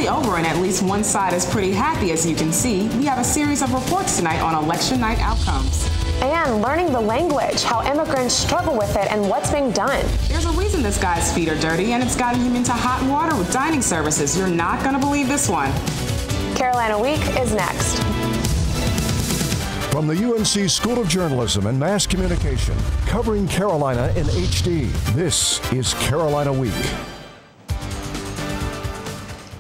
nearly over and at least one side is pretty happy, as you can see. We have a series of reports tonight on election night outcomes. And learning the language, how immigrants struggle with it, and what's being done. There's a reason this guy's feet are dirty, and it's gotten him into hot water with dining services. You're not going to believe this one. Carolina Week is next. From the UNC School of Journalism and Mass Communication, covering Carolina in HD, this is Carolina Week.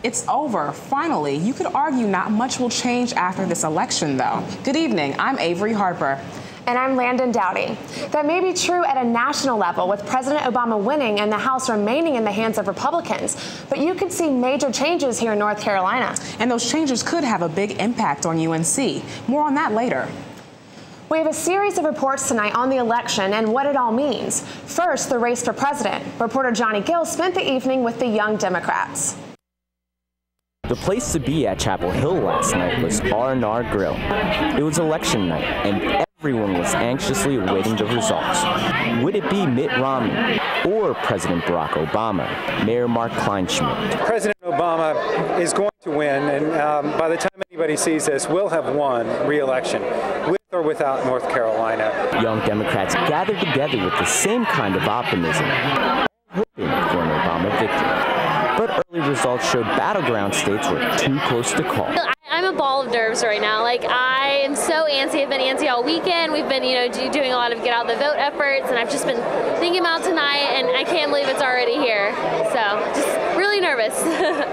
It's over, finally. You could argue not much will change after this election, though. Good evening, I'm Avery Harper. And I'm Landon Dowdy. That may be true at a national level, with President Obama winning and the House remaining in the hands of Republicans. But you could see major changes here in North Carolina. And those changes could have a big impact on UNC. More on that later. We have a series of reports tonight on the election and what it all means. First, the race for president. Reporter Johnny Gill spent the evening with the Young Democrats. The place to be at Chapel Hill last night was R&R Grill. It was election night, and everyone was anxiously awaiting the results. Would it be Mitt Romney or President Barack Obama? Mayor Mark Kleinschmidt. President Obama is going to win, and by the time anybody sees this, we'll have won re-election, with or without North Carolina. Young Democrats gathered together with the same kind of optimism, hoping for an Obama victory. But early results showed battleground states were too close to call. I'm a ball of nerves right now. Like, I am so antsy. I've been antsy all weekend. We've been, doing a lot of get out the vote efforts, and I've just been thinking about tonight, and I can't believe it's already here. So, just really nervous.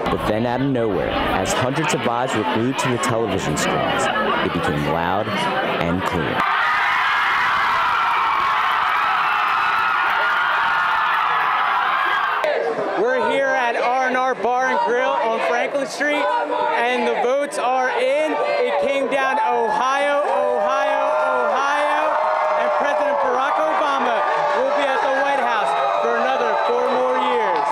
But then out of nowhere, as hundreds of eyes were glued to the television screens, it became loud and clear. We're here at R&R Bar and Grill on Franklin Street, and the votes are in. It came down to Ohio, and President Barack Obama will be at the White House for another 4 more years.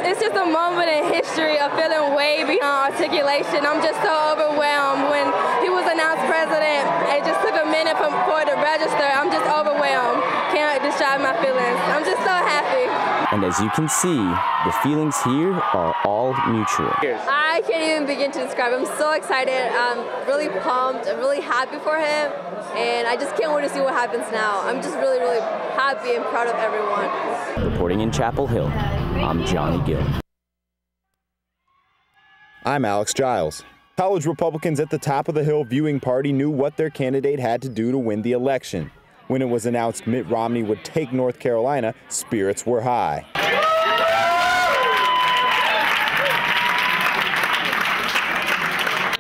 It's just a moment in history of feeling way beyond articulation. I'm just so overwhelmed. When he was announced president, it just took a minute for it to register. I'm just overwhelmed. Can't describe my feelings. I'm just so happy. And as you can see, the feelings here are all mutual. I can't even begin to describe. I'm so excited. I'm really pumped. I'm really happy for him. And I just can't wait to see what happens now. I'm just really, really happy and proud of everyone. Reporting in Chapel Hill, I'm Johnny Gill. I'm Alex Giles. College Republicans at the top of the Hill viewing party knew what their candidate had to do to win the election. When it was announced Mitt Romney would take North Carolina, spirits were high.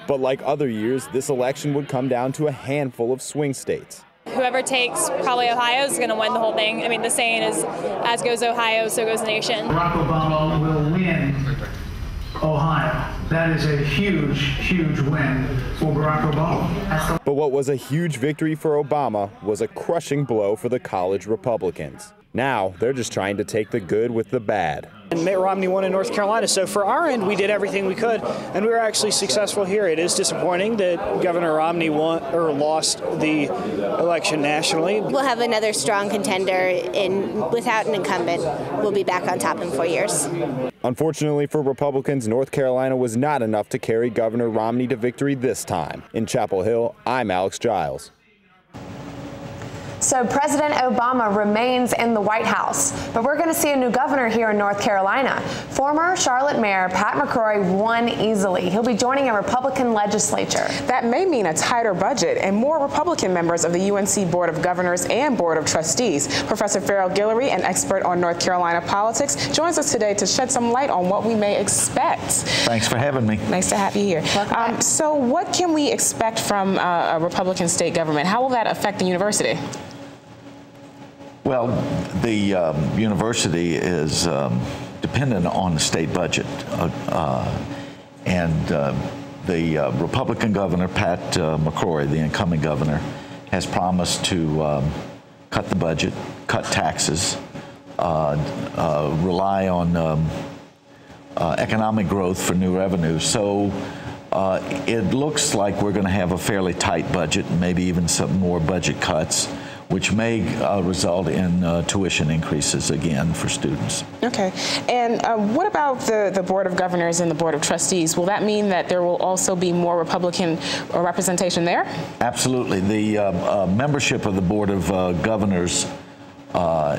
But like other years, this election would come down to a handful of swing states. Whoever takes probably Ohio is going to win the whole thing. I mean, the saying is, as goes Ohio, so goes the nation. Barack Obama will win Ohio. That is a huge, huge win for Barack Obama. But what was a huge victory for Obama was a crushing blow for the college Republicans. Now, they're just trying to take the good with the bad. And Mitt Romney won in North Carolina, so for our end, we did everything we could, and we were actually successful here. It is disappointing that Governor Romney lost the election nationally. We'll have another strong contender without an incumbent. We'll be back on top in 4 years. Unfortunately for Republicans, North Carolina was not enough to carry Governor Romney to victory this time. In Chapel Hill, I'm Alex Giles. So President Obama remains in the White House, but we're going to see a new governor here in North Carolina. Former Charlotte Mayor Pat McCrory won easily. He'll be joining a Republican legislature. That may mean a tighter budget and more Republican members of the UNC Board of Governors and Board of Trustees. Professor Ferrell Guillory, an expert on North Carolina politics, joins us today to shed some light on what we may expect. Thanks for having me. Nice to have you here. So what can we expect from a Republican state government? How will that affect the university? Well, the university is dependent on the state budget. And the Republican governor, Pat McCrory, the incoming governor, has promised to cut the budget, cut taxes, rely on economic growth for new revenue. So it looks like we're going to have a fairly tight budget, maybe even some more budget cuts. which may result in tuition increases again for students. Okay. And what about the Board of Governors and the Board of Trustees? Will that mean that there will also be more Republican representation there? Absolutely. The membership of the Board of Governors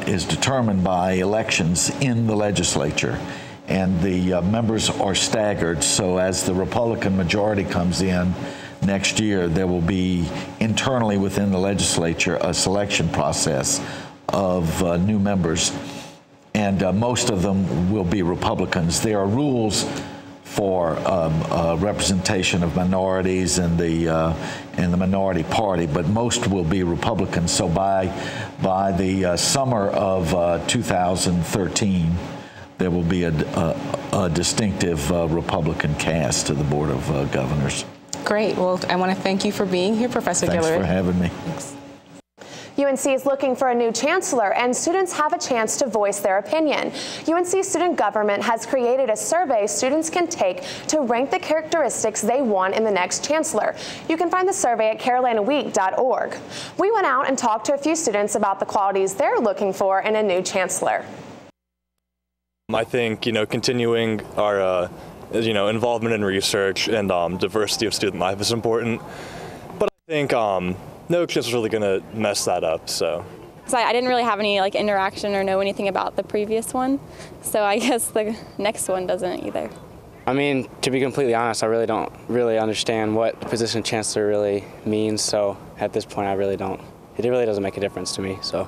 is determined by elections in the legislature, and the members are staggered. So as the Republican majority comes in next year, there will be internally within the legislature a selection process of new members, and most of them will be Republicans. There are rules for representation of minorities in the minority party, but most will be Republicans. So by the summer of 2013, there will be a distinctive Republican cast to the Board of Governors. Great. Well, I want to thank you for being here, Professor Guillory. Thanks for having me. Thanks. UNC is looking for a new chancellor, and students have a chance to voice their opinion. UNC student government has created a survey students can take to rank the characteristics they want in the next chancellor. You can find the survey at carolinaweek.org. We went out and talked to a few students about the qualities they're looking for in a new chancellor. I think, continuing our involvement in research and diversity of student life is important, but I think no chancellor's really going to mess that up. So I didn't really have any interaction or know anything about the previous one, so I guess the next one doesn't either. I mean, to be completely honest, I really don't understand what the position of chancellor really means, so at this point I really don't. It really doesn't make a difference to me. So.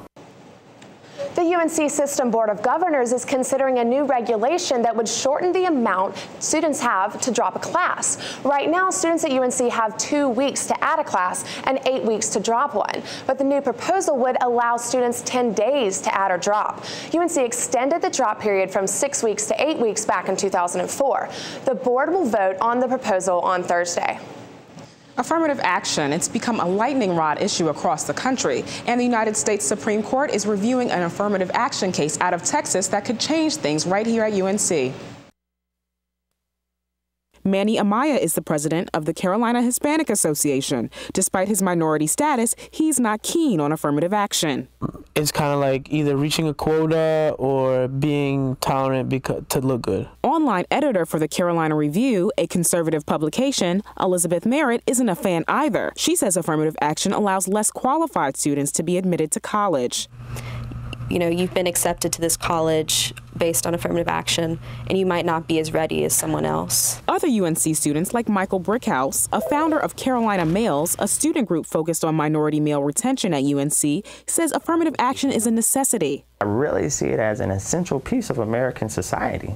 The UNC System Board of Governors is considering a new regulation that would shorten the amount students have to drop a class. Right now, students at UNC have 2 weeks to add a class and 8 weeks to drop one. But the new proposal would allow students 10 days to add or drop. UNC extended the drop period from 6 weeks to 8 weeks back in 2004. The board will vote on the proposal on Thursday. Affirmative action, it's become a lightning rod issue across the country, and the United States Supreme Court is reviewing an affirmative action case out of Texas that could change things right here at UNC. Manny Amaya is the president of the Carolina Hispanic Association. Despite his minority status, he's not keen on affirmative action. It's kind of like either reaching a quota or being tolerant to look good. Online editor for the Carolina Review, a conservative publication, Elizabeth Merritt isn't a fan either. She says affirmative action allows less qualified students to be admitted to college. You've been accepted to this college based on affirmative action, and you might not be as ready as someone else. Other UNC students, like Michael Brickhouse, a founder of Carolina Males, a student group focused on minority male retention at UNC, says affirmative action is a necessity. I really see it as an essential piece of American society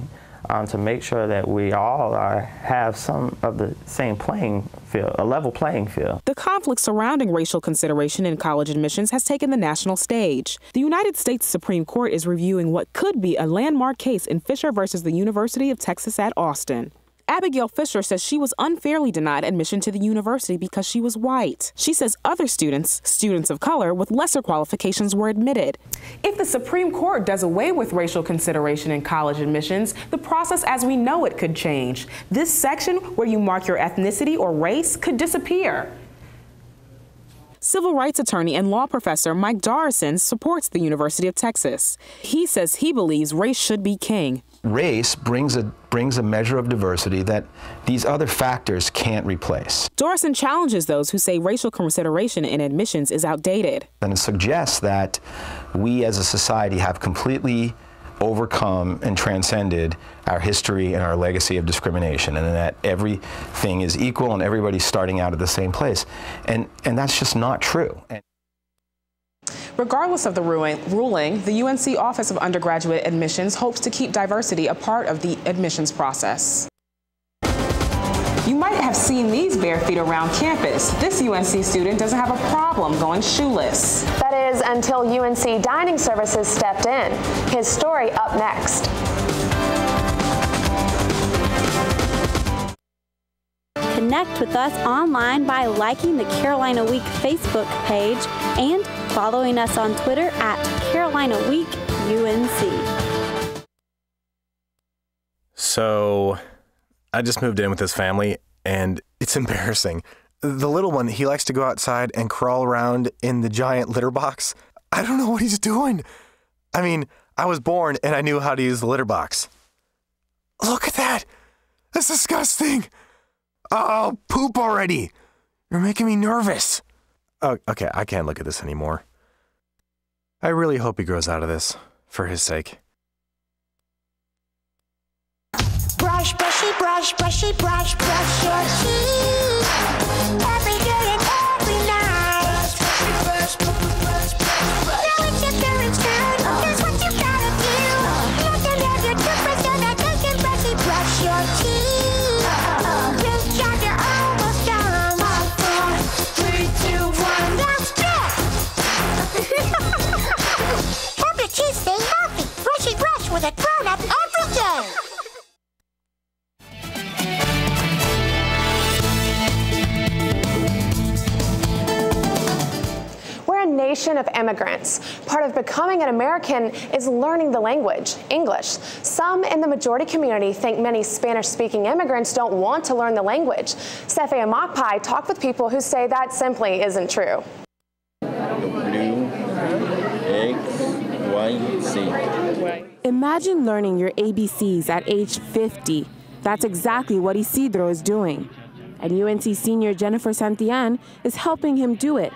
to make sure that we all have some of the same playing field, a level playing field. The conflict surrounding racial consideration in college admissions has taken the national stage. The United States Supreme Court is reviewing what could be a landmark case in Fisher versus the University of Texas at Austin. Abigail Fisher says she was unfairly denied admission to the university because she was white. She says other students of color with lesser qualifications were admitted. If the Supreme Court does away with racial consideration in college admissions, the process as we know it could change. This section where you mark your ethnicity or race could disappear. Civil rights attorney and law professor Mike Dorison supports the University of Texas. He says he believes race should be king. Race brings a measure of diversity that these other factors can't replace. Dorison challenges those who say racial consideration in admissions is outdated. And it suggests that we as a society have completely overcome and transcended our history and our legacy of discrimination, and that everything is equal and everybody's starting out at the same place. And that's just not true. Regardless of the ruling, the UNC Office of Undergraduate Admissions hopes to keep diversity a part of the admissions process. You might have seen these bare feet around campus. This UNC student doesn't have a problem going shoeless. That is until UNC Dining Services stepped in. His story up next. Connect with us online by liking the Carolina Week Facebook page and following us on Twitter at Carolina Week UNC. So I just moved in with this family, and it's embarrassing. The little one, he likes to go outside and crawl around in the giant litter box. I don't know what he's doing. I mean, I was born and I knew how to use the litter box. Look at that. That's disgusting. Oh, poop already. You're making me nervous. Oh, okay, I can't look at this anymore. I really hope he grows out of this, for his sake. Brush, brushy, brush, brushy, brush, brush your teeth. Every day and every night. Brush, brush, brush, brush, brush. Now it's your parents' turn. Here's what you gotta do. Let them have your toothbrush so that they can brushy brush your teeth. Just got your almost done. 4, 3, 2, 1. Now stop. Help your teeth stay healthy. Brushy brush with a grown-up every day. We're a nation of immigrants. Part of becoming an American is learning the language, English. Some in the majority community think many Spanish-speaking immigrants don't want to learn the language. Sefe Amakpai talked with people who say that simply isn't true. W, X, Y, Z. Imagine learning your ABCs at age 50. That's exactly what Isidro is doing. And UNC senior Jennifer Santillan is helping him do it.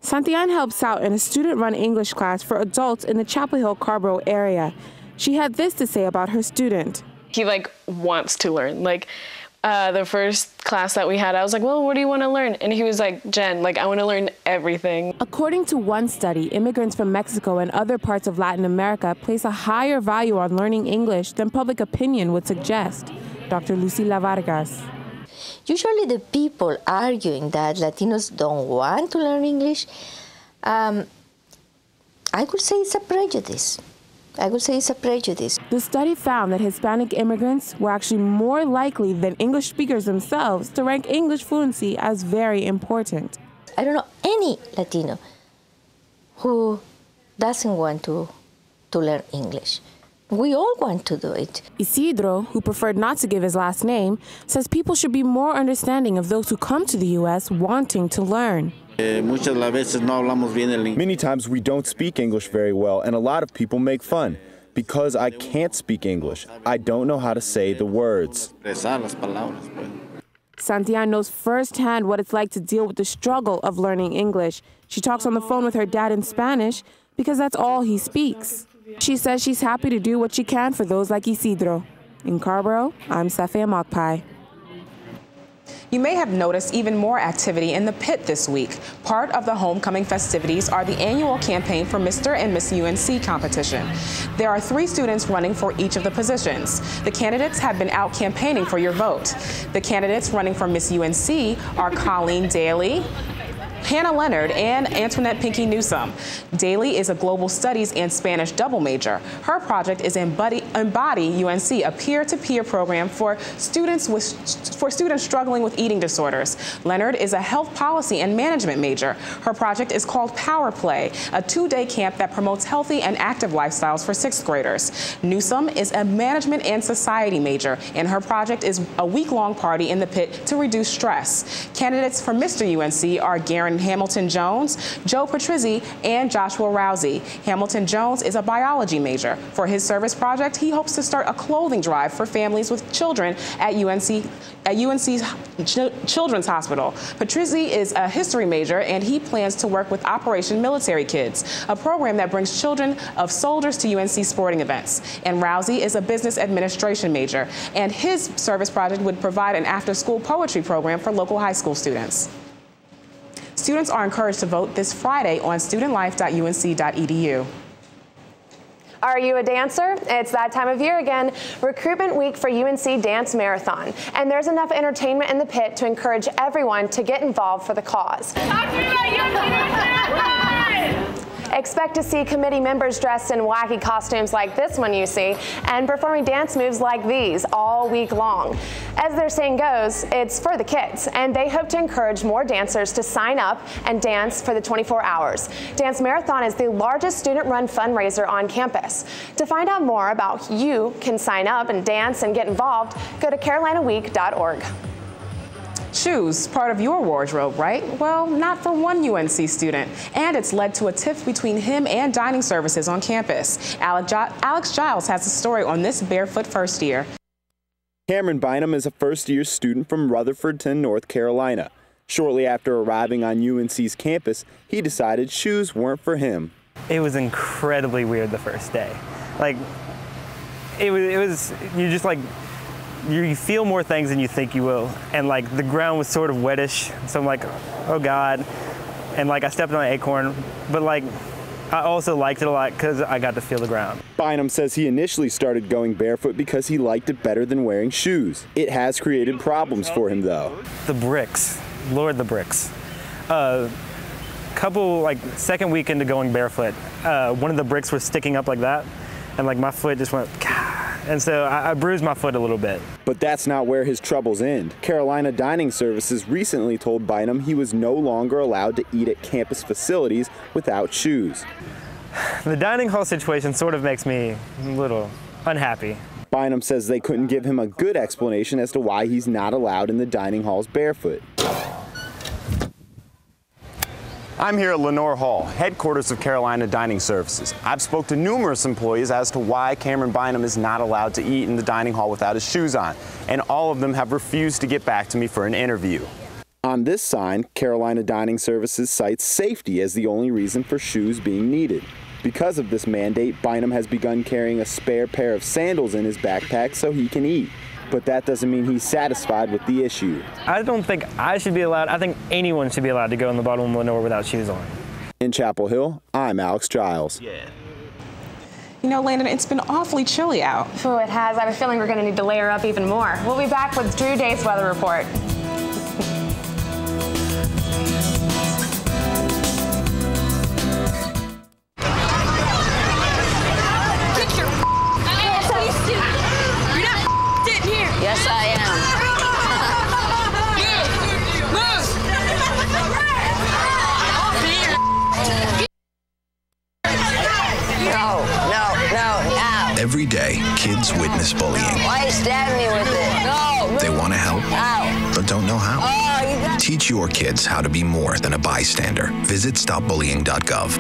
Santillan helps out in a student-run English class for adults in the Chapel Hill, Carborough area. She had this to say about her student. He wants to learn. The first class that we had, I was like, well, what do you want to learn? And he was like, Jen, I want to learn everything. According to one study, immigrants from Mexico and other parts of Latin America place a higher value on learning English than public opinion would suggest. Dr. Lucila Vargas. Usually the people arguing that Latinos don't want to learn English, I would say it's a prejudice. The study found that Hispanic immigrants were actually more likely than English speakers themselves to rank English fluency as very important. I don't know any Latino who doesn't want to learn English. We all want to do it. Isidro, who preferred not to give his last name, says people should be more understanding of those who come to the U.S. wanting to learn. Many times we don't speak English very well, and a lot of people make fun. Because I can't speak English, I don't know how to say the words. Santillan knows firsthand what it's like to deal with the struggle of learning English. She talks on the phone with her dad in Spanish because that's all he speaks. She says she's happy to do what she can for those like Isidro. In Carborough, I'm Sefe Amakpai. You may have noticed even more activity in the pit this week. Part of the homecoming festivities are the annual campaign for Mr. and Miss UNC competition. There are 3 students running for each of the positions. The candidates have been out campaigning for your vote. The candidates running for Miss UNC are Colleen Daly, Hannah Leonard, and Antoinette Pinky Newsome. Daly is a global studies and Spanish double major. Her project is Embody UNC, a peer-to-peer program for students struggling with eating disorders. Leonard is a health policy and management major. Her project is called Power Play, a 2-day camp that promotes healthy and active lifestyles for 6th graders. Newsome is a management and society major, and her project is a week-long party in the pit to reduce stress. Candidates for Mr. UNC are Garen Hamilton-Jones, Joe Patrizzi, and Joshua Rousey. Hamilton-Jones is a biology major. For his service project, he hopes to start a clothing drive for families with children at UNC's Children's Hospital. Patrizzi is a history major, and he plans to work with Operation Military Kids, a program that brings children of soldiers to UNC sporting events. And Rousey is a business administration major, and his service project would provide an after-school poetry program for local high school students. Students are encouraged to vote this Friday on studentlife.unc.edu. Are you a dancer? It's that time of year again, recruitment week for UNC Dance Marathon. And there's enough entertainment in the pit to encourage everyone to get involved for the cause. Expect to see committee members dressed in wacky costumes like this one you see and performing dance moves like these all week long. As their saying goes, it's for the kids, and they hope to encourage more dancers to sign up and dance for the 24 hours. Dance Marathon is the largest student-run fundraiser on campus. To find out more about how you can sign up and dance and get involved, go to carolinaweek.org. Shoes, part of your wardrobe, right? Well, not for one UNC student. And it's led to a tiff between him and dining services on campus. Alex Giles has a story on this barefoot first year. Cameron Bynum is a first-year student from Rutherfordton, North Carolina. Shortly after arriving on UNC's campus, he decided shoes weren't for him. It was incredibly weird the first day. Like, it was you just like, you feel more things than you think you will. And like, the ground was sort of wettish, so I'm like, oh God. And like, I stepped on an acorn, but like, I also liked it a lot because I got to feel the ground. Bynum says he initially started going barefoot because he liked it better than wearing shoes. It has created problems for him though. The bricks, Lord, the bricks. Second week into going barefoot, one of the bricks was sticking up like that, and like my foot just went, and so I bruised my foot a little bit. But that's not where his troubles end. Carolina Dining Services recently told Bynum he was no longer allowed to eat at campus facilities without shoes. The dining hall situation sort of makes me a little unhappy. Bynum says they couldn't give him a good explanation as to why he's not allowed in the dining halls barefoot. I'm here at Lenore Hall, headquarters of Carolina Dining Services. I've spoke to numerous employees as to why Cameron Bynum is not allowed to eat in the dining hall without his shoes on, and all of them have refused to get back to me for an interview. On this sign, Carolina Dining Services cites safety as the only reason for shoes being needed. Because of this mandate, Bynum has begun carrying a spare pair of sandals in his backpack so he can eat. But that doesn't mean he's satisfied with the issue. I don't think I should be allowed, I think anyone should be allowed to go in the bottom of Lenore without shoes on. In Chapel Hill, I'm Alex Giles. You know, Landon, it's been awfully chilly out. Oh, it has. I have a feeling we're going to need to layer up even more. We'll be back with Drew Day's weather report. Yes, I am. No. Every day, kids witness bullying. Why you stabbing me with it? No. They want to help, but don't know how. Oh, you got... Teach your kids how to be more than a bystander. Visit stopbullying.gov.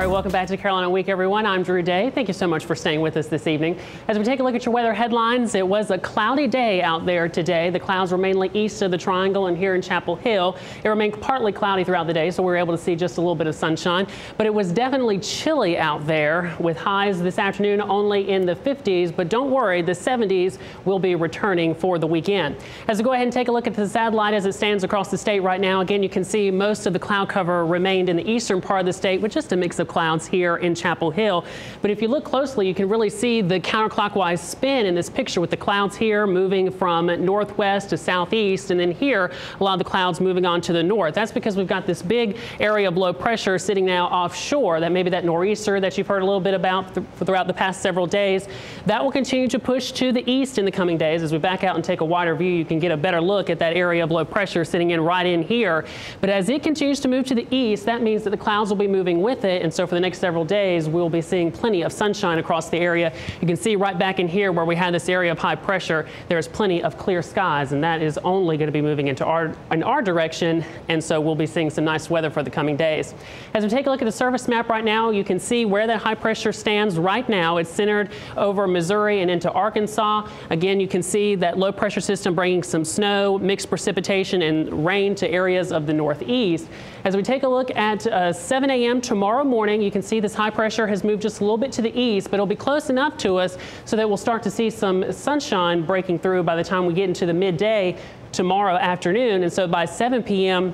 Welcome back to Carolina Week, everyone. I'm Drew Day. Thank you so much for staying with us this evening. As we take a look at your weather headlines, it was a cloudy day out there today. The clouds were mainly east of the Triangle and here in Chapel Hill. It remained partly cloudy throughout the day, so we were able to see just a little bit of sunshine. But it was definitely chilly out there with highs this afternoon only in the 50s. But don't worry, the 70s will be returning for the weekend. As we go ahead and take a look at the satellite as it stands across the state right now, again, you can see most of the cloud cover remained in the eastern part of the state with just a mix of clouds here in Chapel Hill. But if you look closely, you can really see the counterclockwise spin in this picture with the clouds here moving from northwest to southeast, and then here a lot of the clouds moving on to the north. That's because we've got this big area of low pressure sitting now offshore. That maybe that nor'easter that you've heard a little bit about throughout the past several days, that will continue to push to the east in the coming days. As we back out and take a wider view, you can get a better look at that area of low pressure sitting in right in here. But as it continues to move to the east, that means that the clouds will be moving with it, and so for the next several days, we'll be seeing plenty of sunshine across the area. You can see right back in here where we had this area of high pressure, there's plenty of clear skies, and that is only going to be moving into our direction, and so we'll be seeing some nice weather for the coming days. As we take a look at the surface map right now, you can see where that high pressure stands right now. It's centered over Missouri and into Arkansas. Again, you can see that low pressure system bringing some snow, mixed precipitation, and rain to areas of the northeast. As we take a look at 7 a.m. tomorrow morning, you can see this high pressure has moved just a little bit to the east, but it'll be close enough to us so that we'll start to see some sunshine breaking through by the time we get into the midday tomorrow afternoon. And so by 7 p.m.,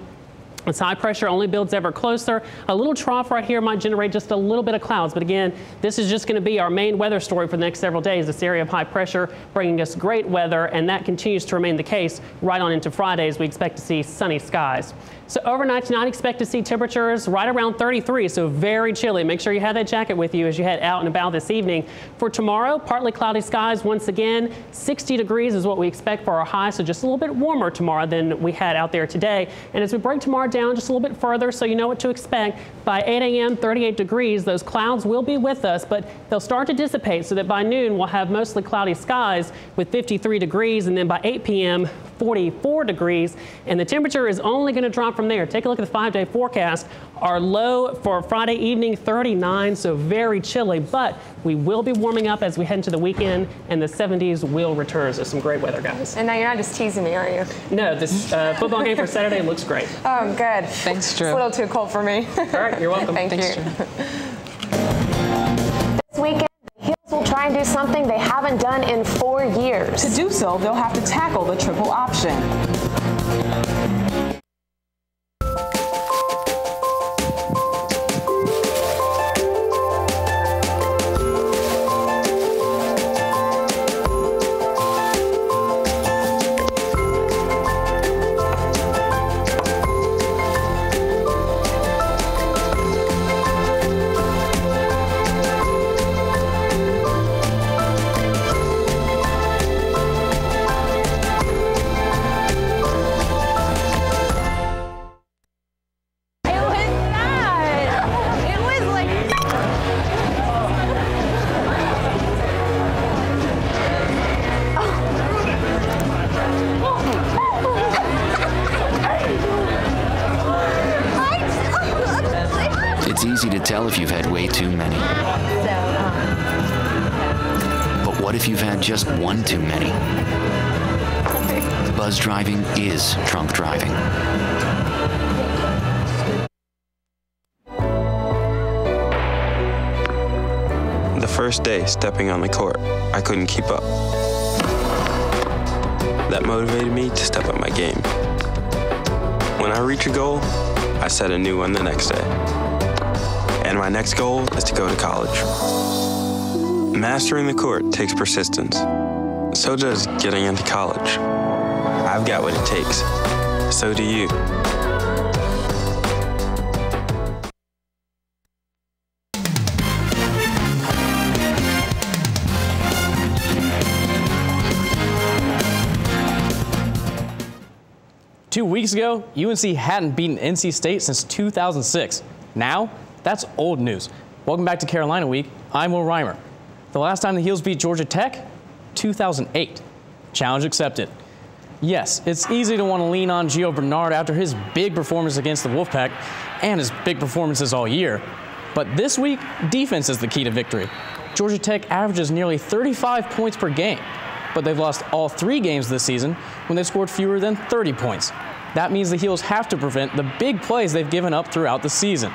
This high pressure only builds ever closer. A little trough right here might generate just a little bit of clouds. But again, this is just going to be our main weather story for the next several days. This area of high pressure bringing us great weather, and that continues to remain the case right on into Friday as we expect to see sunny skies. So overnight tonight, expect to see temperatures right around 33, so very chilly. Make sure you have that jacket with you as you head out and about this evening. For tomorrow, partly cloudy skies once again. 60 degrees is what we expect for our high, so just a little bit warmer tomorrow than we had out there today. And as we break tomorrow down just a little bit further, so you know what to expect, by 8 a.m., 38 degrees. Those clouds will be with us, but they'll start to dissipate so that by noon we'll have mostly cloudy skies with 53 degrees, and then by 8 p.m., 44 degrees, and the temperature is only going to drop from there. Take a look at the 5-day forecast. Our low for Friday evening, 39, so very chilly, but we will be warming up as we head into the weekend, and the 70s will return. So some great weather, guys. And now you're not just teasing me, are you? No, this football game for Saturday looks great. Oh, good. Thanks, Drew. It's a little too cold for me. All right, you're welcome. Thank Thanks, you. Drew. This weekend, the Heels will try and do something they haven't done in 4 years. To do so, they'll have to tackle the triple option. It's easy to tell if you've had way too many. But what if you've had just one too many? Buzz driving is drunk driving. The first day stepping on the court, I couldn't keep up. That motivated me to step up my game. When I reach a goal, I set a new one the next day. And my next goal is to go to college. Mastering the court takes persistence. So does getting into college. I've got what it takes. So do you. Two weeks ago, UNC hadn't beaten NC State since 2006. Now, that's old news. Welcome back to Carolina Week. I'm Will Reimer. The last time the Heels beat Georgia Tech? 2008. Challenge accepted. Yes, it's easy to want to lean on Gio Bernard after his big performance against the Wolfpack and his big performances all year. But this week, defense is the key to victory. Georgia Tech averages nearly 35 points per game, but they've lost all 3 games this season when they've scored fewer than 30 points. That means the Heels have to prevent the big plays they've given up throughout the season,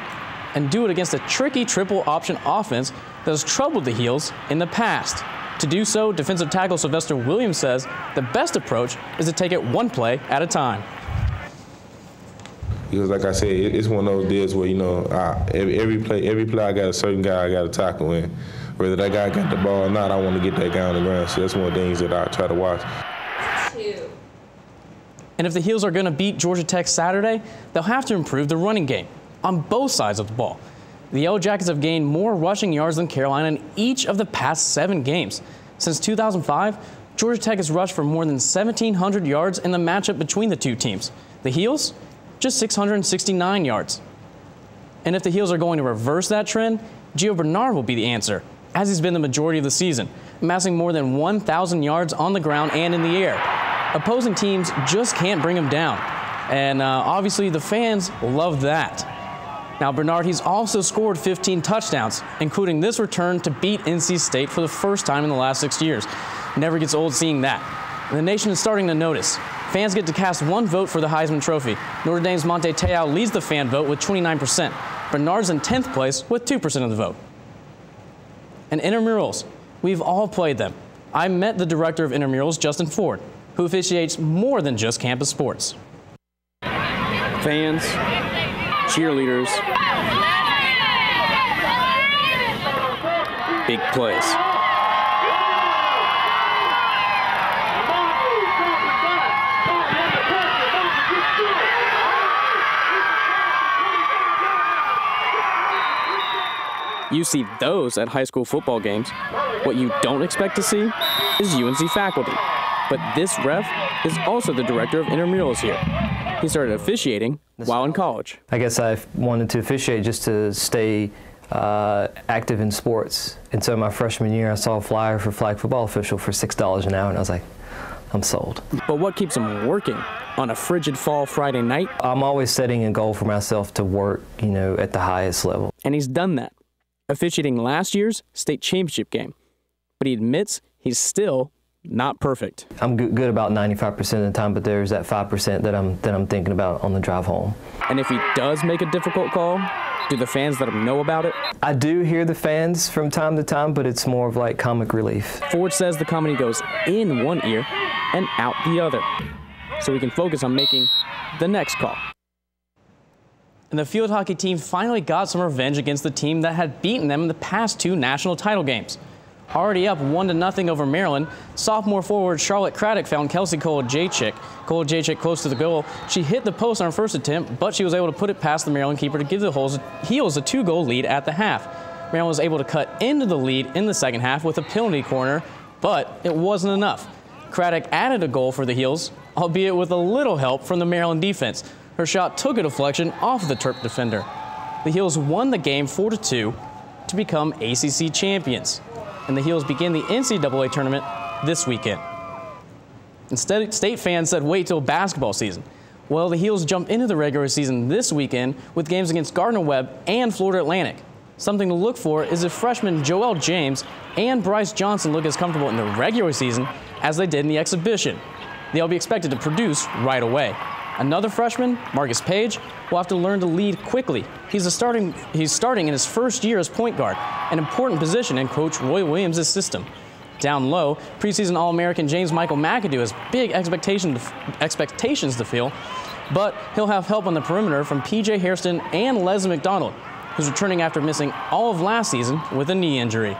and do it against a tricky triple option offense that has troubled the Heels in the past. To do so, defensive tackle Sylvester Williams says the best approach is to take it one play at a time. Because like I said, it's one of those deals where, you know, every play I got a certain guy I got to tackle, and whether that guy got the ball or not, I want to get that guy on the ground. So that's one of the things that I try to watch. And if the Heels are going to beat Georgia Tech Saturday, they'll have to improve the running game on both sides of the ball. The Yellow Jackets have gained more rushing yards than Carolina in each of the past 7 games. Since 2005, Georgia Tech has rushed for more than 1,700 yards in the matchup between the two teams. The Heels, just 669 yards. And if the Heels are going to reverse that trend, Gio Bernard will be the answer, as he's been the majority of the season, amassing more than 1,000 yards on the ground and in the air. Opposing teams just can't bring him down. And obviously the fans love that. Now Bernard, he's also scored 15 touchdowns, including this return to beat NC State for the first time in the last 6 years. Never gets old seeing that. And the nation is starting to notice. Fans get to cast one vote for the Heisman Trophy. Notre Dame's Monte Te'o leads the fan vote with 29%. Bernard's in 10th place with 2% of the vote. And intramurals, we've all played them. I met the director of intramurals, Justin Ford, who officiates more than just campus sports. fans, cheerleaders, big plays. You see those at high school football games. What you don't expect to see is UNC faculty. But this ref is also the director of intramurals here. He started officiating while in college. I guess I wanted to officiate just to stay active in sports. And so my freshman year, I saw a flyer for flag football official for $6 an hour, and I was like, I'm sold. But what keeps him working on a frigid fall Friday night? I'm always setting a goal for myself to work, at the highest level. And he's done that, officiating last year's state championship game. But he admits he's still not perfect. I'm good about 95% of the time, but there's that 5% that I'm thinking about on the drive home. And if he does make a difficult call, do the fans let him know about it? I do hear the fans from time to time, but it's more of like comic relief. Ford says the comedy goes in one ear and out the other, so he can focus on making the next call. And the field hockey team finally got some revenge against the team that had beaten them in the past 2 national title games. Already up 1-0 over Maryland, sophomore forward Charlotte Craddock found Kelsey Kolajczyk close to the goal. She hit the post on her first attempt, but she was able to put it past the Maryland keeper to give the Heels a 2-goal lead at the half. Maryland was able to cut into the lead in the second half with a penalty corner, but it wasn't enough. Craddock added a goal for the Heels, albeit with a little help from the Maryland defense. Her shot took a deflection off the Terp defender. The Heels won the game 4-2 to become ACC champions. And the Heels begin the NCAA tournament this weekend. Instead, state fans said wait till basketball season. Well, the Heels jump into the regular season this weekend with games against Gardner-Webb and Florida Atlantic. Something to look for is if freshmen Joel James and Bryce Johnson look as comfortable in the regular season as they did in the exhibition. They'll be expected to produce right away. Another freshman, Marcus Page, will have to learn to lead quickly. He's starting in his first year as point guard, an important position in Coach Roy Williams' system. Down low, preseason All-American James Michael McAdoo has big expectations to fill, but he'll have help on the perimeter from P.J. Hairston and Leslie McDonald, who's returning after missing all of last season with a knee injury.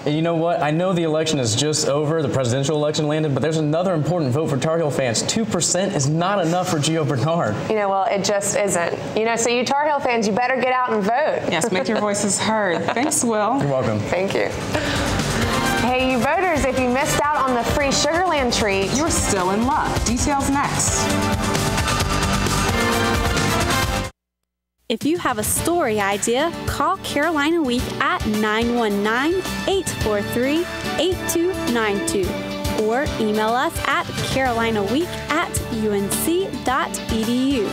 And you know what? I know the election is just over, the presidential election landed, but there's another important vote for Tar Heel fans. 2% is not enough for Gio Bernard. Well, it just isn't. So you Tar Heel fans, you better get out and vote. Yes, make your voices heard. Thanks, Will. You're welcome. Thank you. Hey, you voters, if you missed out on the free Sugarland treat, you're still in luck. Details next. If you have a story idea, call Carolina Week at 919-843-8292 or email us at carolinaweek@unc.edu.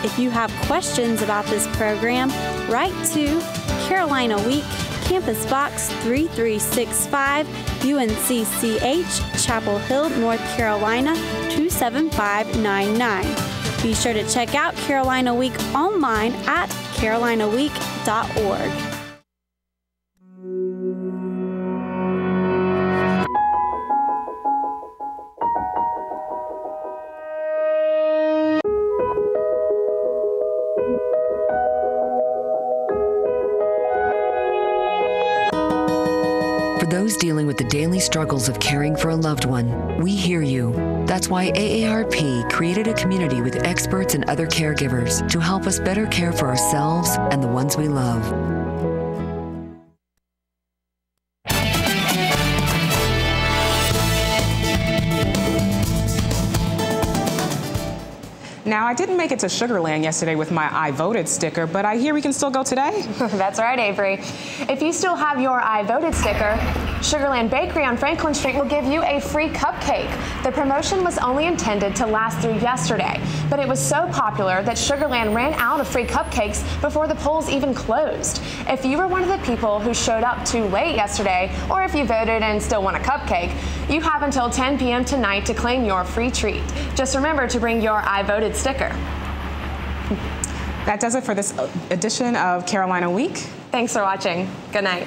If you have questions about this program, write to Carolina Week, Campus Box 3365, UNCCH, Chapel Hill, North Carolina 27599. Be sure to check out Carolina Week online at carolinaweek.org. For those dealing with the daily struggles of caring for a loved one, we hear you. That's why AARP created a community with experts and other caregivers to help us better care for ourselves and the ones we love. Now, I didn't make it to Sugarland yesterday with my I voted sticker, but I hear we can still go today? That's right, Avery. If you still have your I voted sticker, Sugarland Bakery on Franklin Street will give you a free cupcake. The promotion was only intended to last through yesterday, but it was so popular that Sugarland ran out of free cupcakes before the polls even closed. If you were one of the people who showed up too late yesterday, or if you voted and still want a cupcake, you have until 10 p.m. tonight to claim your free treat. Just remember to bring your I voted sticker. That does it for this edition of Carolina Week. Thanks for watching. Good night.